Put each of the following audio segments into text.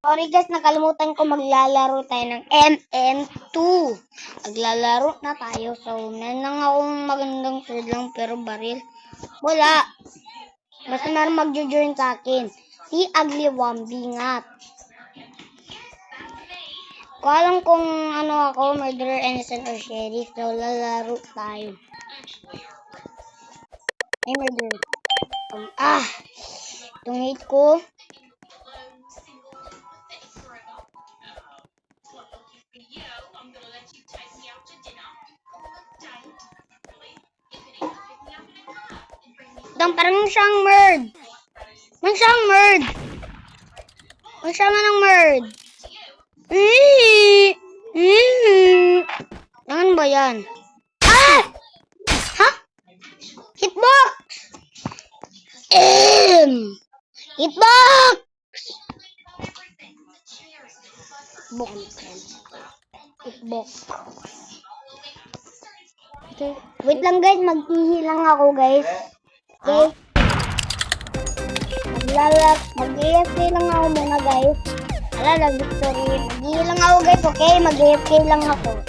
Sorry guys, nakalimutan ko maglalaro tayo ng MM2. Maglalaro na tayo. So, meron lang akong magandang sword lang pero baril. Wala. Basta meron mag-join sa akin. Si Ugly Wambi nga. Ko alam kung ano ako, murderer, innocent, or sheriff. So, lalaro tayo. Ay, murderer. Itong hate ko. Parang siyang murd. Mang siyang murd. Mang siyang anong murd. Ano ba yan? Ah! Ha? Hitbox! Hitbox! Hitbox. Okay. Wait lang guys, maghihi lang ako guys. Okay. Mag-AFK lang ako muna guys. Wala, victory. Mag-AFK lang ako guys, okay? Mag-AFK lang ako.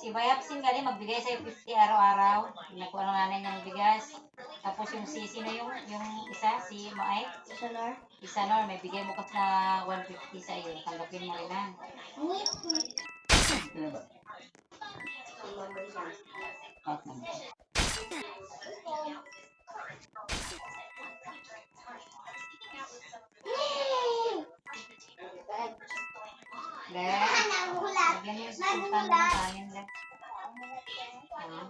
Si Bayapsin gali magbigay sa'yo 50 araw-araw. Nakuha ng nanay niya ng bigas. Tapos yung sisi na yung isa, si Maay. Isanor, may bigay mo kasi na 150 sa iyo. Tanggapin mo rin na. Lagyan yung sultan ng kanin.